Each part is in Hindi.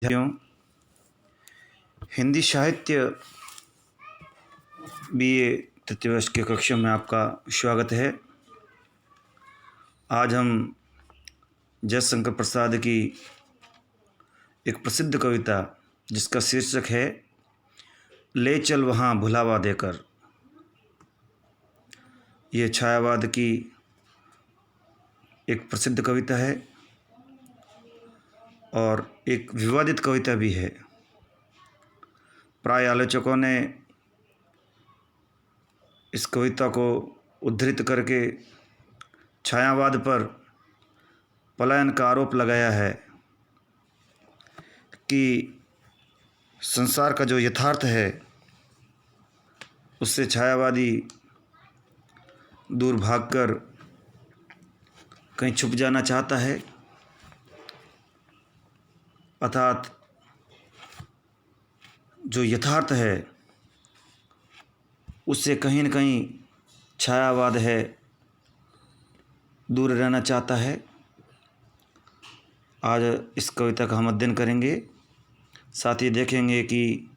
क्यों हिंदी साहित्य बीए तृतीय वर्ष के कक्षा में आपका स्वागत है। आज हम जयशंकर प्रसाद की एक प्रसिद्ध कविता जिसका शीर्षक है ले चल वहाँ भुलावा देकर। ये छायावाद की एक प्रसिद्ध कविता है और एक विवादित कविता भी है। प्राय आलोचकों ने इस कविता को उद्धृत करके छायावाद पर पलायन का आरोप लगाया है कि संसार का जो यथार्थ है उससे छायावादी दूर भागकर कहीं छुप जाना चाहता है, अर्थात जो यथार्थ है उससे कहीं न कहीं छायावाद है दूर रहना चाहता है। आज इस कविता का हम अध्ययन करेंगे, साथ ही देखेंगे कि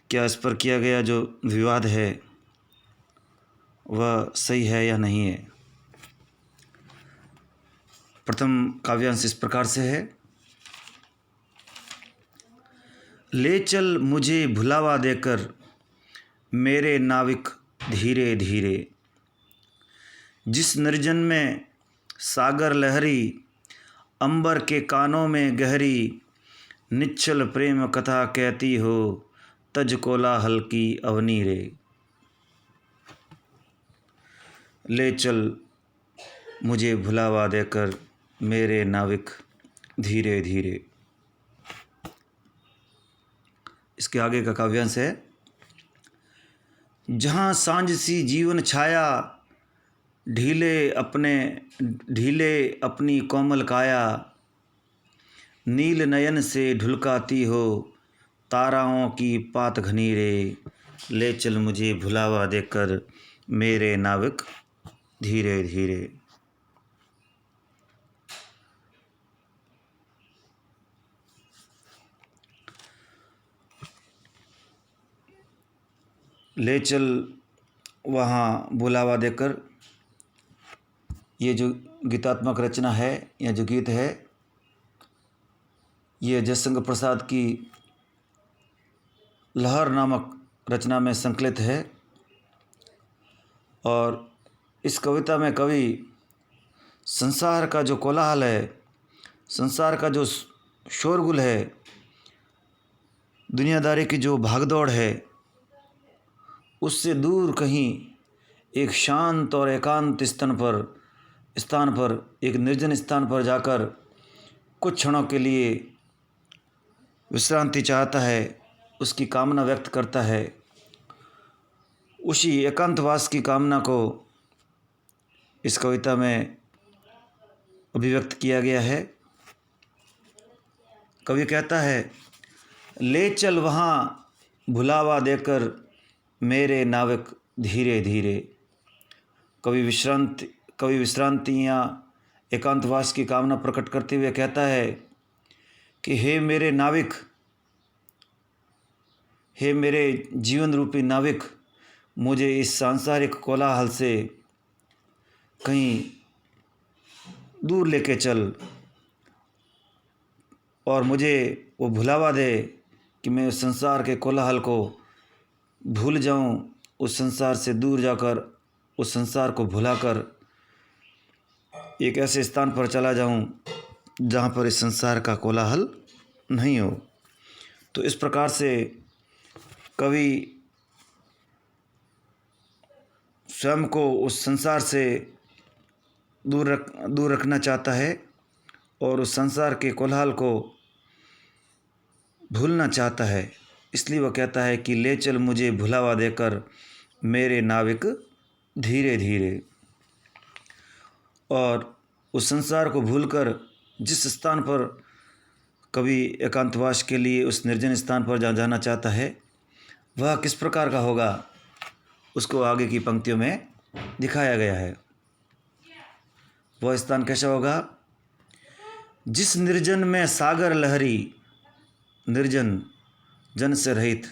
क्या इस पर किया गया जो विवाद है वह सही है या नहीं है। प्रथम काव्यांश इस प्रकार से है। ले चल मुझे भुलावा देकर मेरे नाविक धीरे धीरे, जिस निर्जन में सागर लहरी, अंबर के कानों में गहरी, निश्चल प्रेम कथा कहती हो, तज कोलाहल की अवनी रे। ले चल मुझे भुलावा देकर मेरे नाविक धीरे धीरे। इसके आगे का काव्यांश है। जहाँ सांझ सी जीवन छाया, ढीले अपनी कोमल काया, नील नयन से ढुलकाती हो, ताराओं की पात घनी रे। ले चल मुझे भुलावा देकर मेरे नाविक धीरे धीरे। ले चल वहाँ भुलावा देकर, ये जो गीतात्मक रचना है या जो गीत है ये जयशंकर प्रसाद की लहर नामक रचना में संकलित है। और इस कविता में कवि संसार का जो कोलाहल है, संसार का जो शोरगुल है, दुनियादारी की जो भागदौड़ है, उससे दूर कहीं एक शांत और एकांत स्थान पर एक निर्जन स्थान पर जाकर कुछ क्षणों के लिए विश्रांति चाहता है, उसकी कामना व्यक्त करता है। उसी एकांतवास की कामना को इस कविता में अभिव्यक्त किया गया है। कवि कहता है, ले चल वहाँ भुलावा देकर मेरे नाविक धीरे धीरे। कवि विश्रांति या एकांतवास की कामना प्रकट करते हुए कहता है कि हे मेरे नाविक, हे मेरे जीवन रूपी नाविक, मुझे इस सांसारिक कोलाहल से कहीं दूर लेके चल और मुझे वो भुलावा दे कि मैं उस संसार के कोलाहल को भूल जाऊं, उस संसार से दूर जाकर उस संसार को भुलाकर एक ऐसे स्थान पर चला जाऊं जहां पर इस संसार का कोलाहल नहीं हो। तो इस प्रकार से कवि स्वयं को उस संसार से दूर रखना चाहता है और उस संसार के कोलाहल को भूलना चाहता है। इसलिए वह कहता है कि ले चल मुझे भुलावा देकर मेरे नाविक धीरे धीरे। और उस संसार को भूलकर जिस स्थान पर कवि एकांतवास के लिए उस निर्जन स्थान पर जाना चाहता है वह किस प्रकार का होगा, उसको आगे की पंक्तियों में दिखाया गया है। वह स्थान कैसा होगा? जिस निर्जन में सागर लहरी, निर्जन, जन से रहित,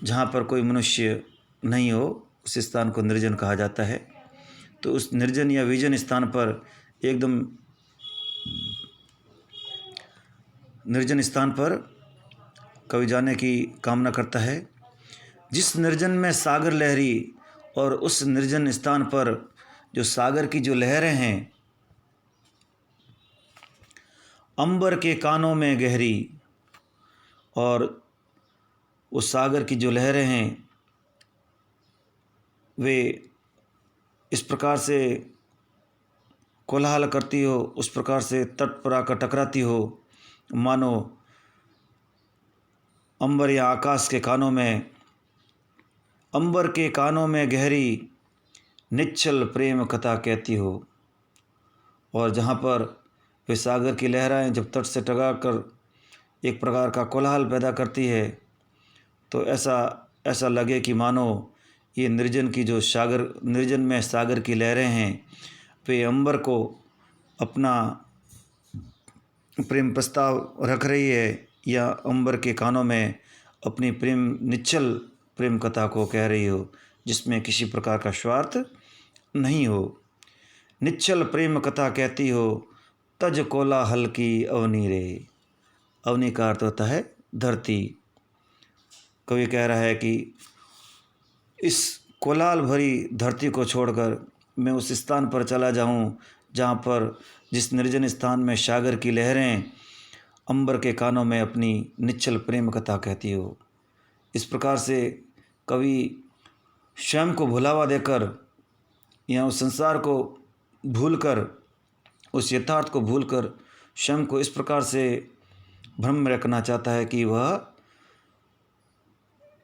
जहाँ पर कोई मनुष्य नहीं हो, उस स्थान को निर्जन कहा जाता है। तो उस निर्जन या विजन स्थान पर, एकदम निर्जन स्थान पर कवि जाने की कामना करता है। जिस निर्जन में सागर लहरी, और उस निर्जन स्थान पर जो सागर की जो लहरें हैं, अंबर के कानों में गहरी, और उस सागर की जो लहरें हैं वे इस प्रकार से कोलाहल करती हो, उस प्रकार से तट पर आकर टकराती हो, मानो अंबर या आकाश के कानों में, अंबर के कानों में गहरी निश्चल प्रेम कथा कहती हो। और जहाँ पर वे सागर की लहरें जब तट से टकरा कर एक प्रकार का कोलाहल पैदा करती है, तो ऐसा लगे कि मानो ये निर्जन की जो निर्जन में सागर की लहरें हैं, वे अंबर को अपना प्रेम प्रस्ताव रख रही है, या अंबर के कानों में अपनी निश्चल प्रेम कथा को कह रही हो, जिसमें किसी प्रकार का स्वार्थ नहीं हो। निश्चल प्रेम कथा कहती हो, तज कोलाहल की अवनी रे। अवनी का अर्थ होता है धरती। कवि कह रहा है कि इस कोलाहल भरी धरती को छोड़कर मैं उस स्थान पर चला जाऊं, जहां पर जिस निर्जन स्थान में सागर की लहरें अंबर के कानों में अपनी निश्चल प्रेम कथा कहती हो। इस प्रकार से कवि स्वयं को भुलावा देकर, या उस संसार को भूलकर, उस यथार्थ को भूलकर स्वयं को इस प्रकार से भ्रम में रखना चाहता है कि वह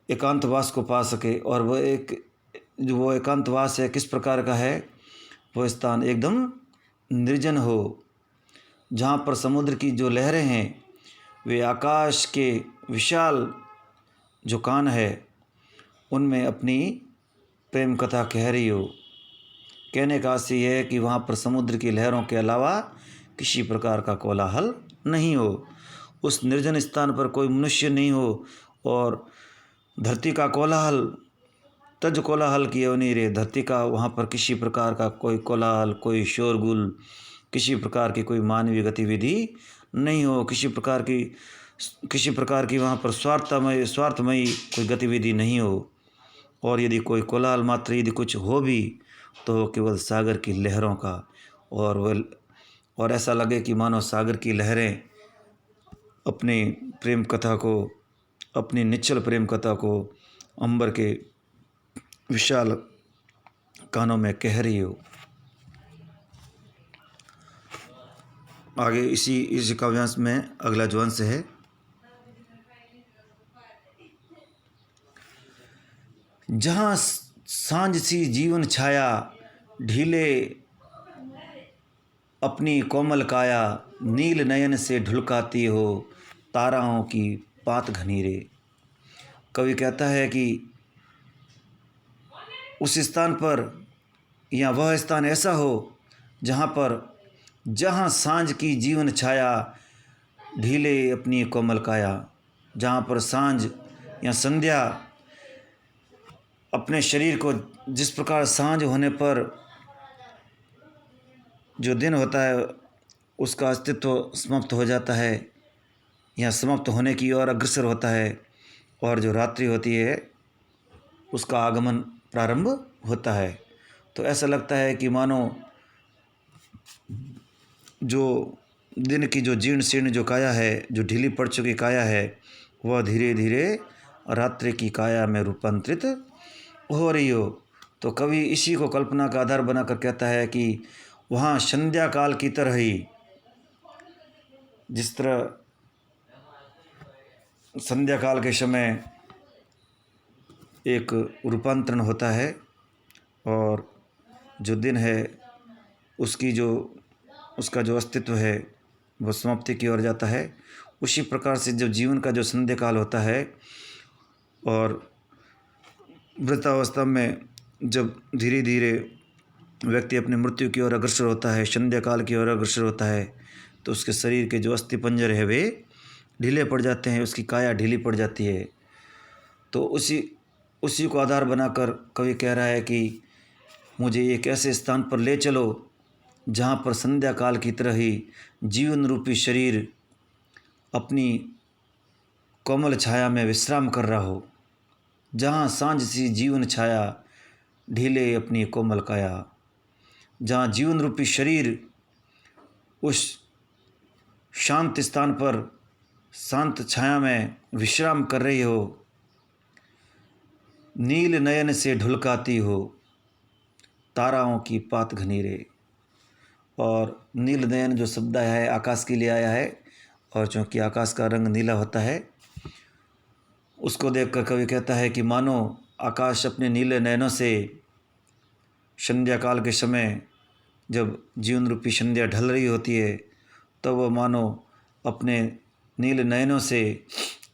एकांतवास को पा सके। और वह वो एकांतवास है, किस प्रकार का है? वह स्थान एकदम निर्जन हो, जहाँ पर समुद्र की जो लहरें हैं वे आकाश के विशाल जो कान है उनमें अपनी प्रेम कथा कह रही हो। कहने का अर्थ यह है कि वहाँ पर समुद्र की लहरों के अलावा किसी प्रकार का कोलाहल नहीं हो, उस निर्जन स्थान पर कोई मनुष्य नहीं हो, और धरती का कोलाहल, तज कोलाहल की अवनी रे, धरती का वहाँ पर किसी प्रकार का कोई कोलाहल, कोई शोरगुल, किसी प्रकार की कोई मानवीय गतिविधि नहीं हो, किसी प्रकार की वहाँ पर स्वार्थमयी कोई गतिविधि नहीं हो। और यदि कोई कोलाहल मात्र यदि कुछ हो भी, तो केवल सागर की लहरों का, और ऐसा लगे कि मानो सागर की लहरें अपनी प्रेम कथा को, अपनी निश्चल प्रेम कथा को अंबर के विशाल कानों में कह रही हो। आगे इसी काव्यांश में अगला जो अंश है, जहाँ सांझ सी जीवन छाया, ढीले अपनी कोमल काया, नील नयन से ढुलकाती हो, ताराओं की पात घनी रे। कवि कहता है कि उस स्थान पर, या वह स्थान ऐसा हो जहाँ सांझ की जीवन छाया, ढीले अपनी कोमल काया, जहाँ पर सांझ या संध्या अपने शरीर को, जिस प्रकार सांझ होने पर जो दिन होता है उसका अस्तित्व समाप्त हो जाता है, या समाप्त होने की ओर अग्रसर होता है, और जो रात्रि होती है उसका आगमन प्रारंभ होता है। तो ऐसा लगता है कि मानो जो दिन की जो जीर्ण शीर्ण जो काया है, जो ढीली पड़ चुकी काया है, वह धीरे धीरे रात्रि की काया में रूपांतरित हो रही हो। तो कवि इसी को कल्पना का आधार बनाकर कहता है कि वहाँ संध्या काल की तरह ही, जिस तरह संध्या काल के समय एक रूपांतरण होता है और जो दिन है उसका जो अस्तित्व है वह समाप्ति की ओर जाता है, उसी प्रकार से जब जीवन का जो संध्या काल होता है और वृद्धावस्था में जब धीरे धीरे व्यक्ति अपनी मृत्यु की ओर अग्रसर होता है, संध्या काल की ओर अग्रसर होता है, तो उसके शरीर के जो अस्थि पंजर है वे ढीले पड़ जाते हैं, उसकी काया ढीली पड़ जाती है। तो उसी को आधार बनाकर कवि कह रहा है कि मुझे एक ऐसे स्थान पर ले चलो जहाँ पर संध्या काल की तरह ही जीवन रूपी शरीर अपनी कोमल छाया में विश्राम कर रहा हो, जहाँ सांझ सी जीवन छाया ढीले अपनी कोमल काया, जहाँ जीवन रूपी शरीर उस शांत स्थान पर शांत छाया में विश्राम कर रही हो, नील नयन से ढुलकाती हो ताराओं की पात घनीरे। और नील नयन जो शब्द है आकाश के लिए आया है, और चूँकि आकाश का रंग नीला होता है, उसको देखकर कवि कहता है कि मानो आकाश अपने नीले नयनों से संध्या काल के समय जब जीवन रूपी संध्या ढल रही होती है, तो वह मानो अपने नील नयनों से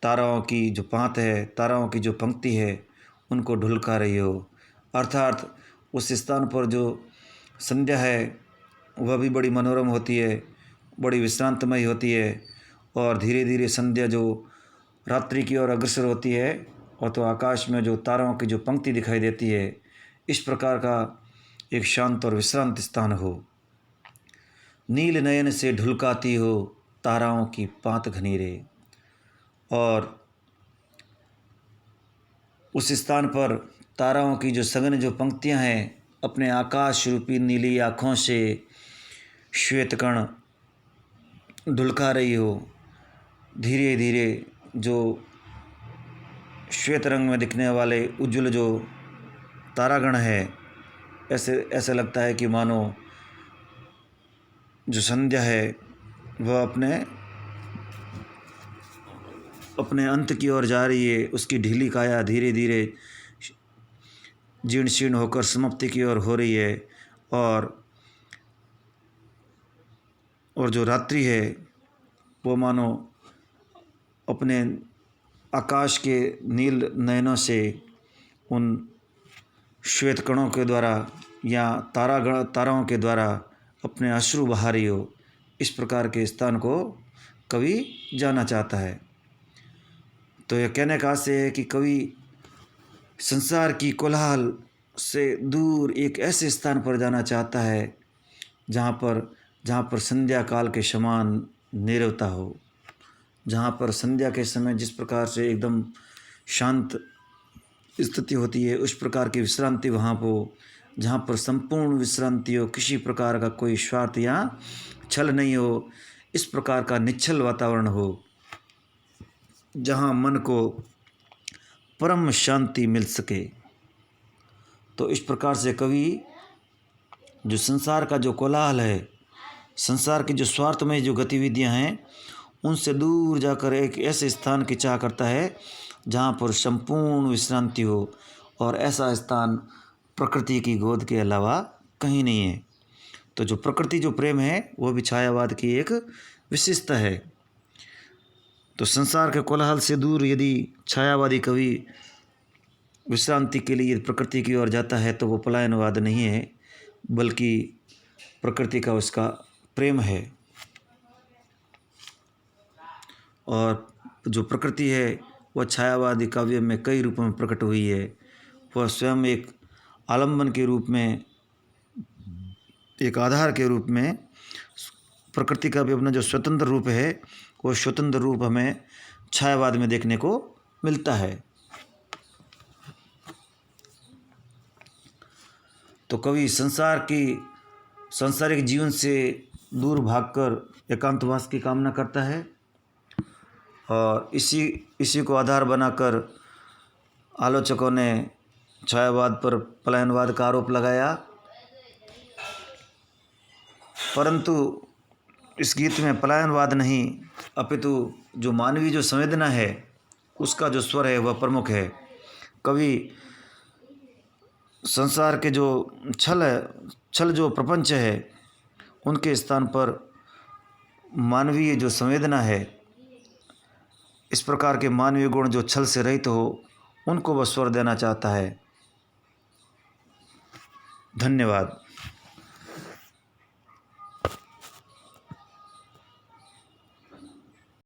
ताराओं की जो पात है, ताराओं की जो पंक्ति है, उनको ढुलका रही हो। अर्थात उस स्थान पर जो संध्या है वह भी बड़ी मनोरम होती है, बड़ी विश्रांतमयी होती है, और धीरे धीरे संध्या जो रात्रि की ओर अग्रसर होती है, और तो आकाश में जो ताराओं की जो पंक्ति दिखाई देती है, इस प्रकार का एक शांत और विश्रांत स्थान हो। नील नयन से ढुलकाती हो ताराओं की पात घनीरे। और उस स्थान पर ताराओं की जो सघन जो पंक्तियां हैं, अपने आकाश रूपी नीली आँखों से श्वेत कण ढुलका रही हो। धीरे धीरे जो श्वेत रंग में दिखने वाले उज्ज्वल जो तारागण है, ऐसे लगता है कि मानो जो संध्या है वह अपने अंत की ओर जा रही है। उसकी ढीली काया धीरे धीरे जीर्ण शीर्ण होकर समाप्ति की ओर हो रही है, और जो रात्रि है वो मानो अपने आकाश के नील नयनों से उन श्वेत कणों के द्वारा या ताराओं के द्वारा अपने अश्रु बहा रही हो। इस प्रकार के स्थान को कवि जाना चाहता है। तो यह कहने का आशय है कि कवि संसार की कोलाहल से दूर एक ऐसे स्थान पर जाना चाहता है जहाँ पर संध्या काल के समान नीरवता हो, जहाँ पर संध्या के समय जिस प्रकार से एकदम शांत स्थिति होती है, उस प्रकार की विश्रांति वहाँ हो, जहाँ पर संपूर्ण विश्रांति हो, किसी प्रकार का कोई स्वार्थ या छल नहीं हो, इस प्रकार का निश्चल वातावरण हो, जहाँ मन को परम शांति मिल सके। तो इस प्रकार से कवि जो संसार का जो कोलाहल है, संसार की जो स्वार्थमय जो गतिविधियाँ हैं, उनसे दूर जाकर एक ऐसे स्थान की चाह करता है जहाँ पर संपूर्ण विश्रांति हो, और ऐसा स्थान प्रकृति की गोद के अलावा कहीं नहीं है। तो जो प्रकृति जो प्रेम है वो भी छायावाद की एक विशेषता है। तो संसार के कोलाहल से दूर यदि छायावादी कवि विश्रांति के लिए प्रकृति की ओर जाता है, तो वो पलायनवाद नहीं है, बल्कि प्रकृति का उसका प्रेम है। और जो प्रकृति है वह छायावादी काव्य में कई रूपों में प्रकट हुई है। वह स्वयं एक आलम्बन के रूप में, एक आधार के रूप में, प्रकृति का भी अपना जो स्वतंत्र रूप है, वो स्वतंत्र रूप हमें छायावाद में देखने को मिलता है। तो कवि सांसारिक जीवन से दूर भागकर एकांतवास की कामना करता है, और इसी को आधार बनाकर आलोचकों ने छायावाद पर पलायनवाद का आरोप लगाया। परंतु इस गीत में पलायनवाद नहीं, अपितु जो मानवीय जो संवेदना है उसका जो स्वर है वह प्रमुख है। कवि संसार के जो छल जो प्रपंच है, उनके स्थान पर मानवीय जो संवेदना है, इस प्रकार के मानवीय गुण जो छल से रहित हो, उनको वह स्वर देना चाहता है। धन्यवाद।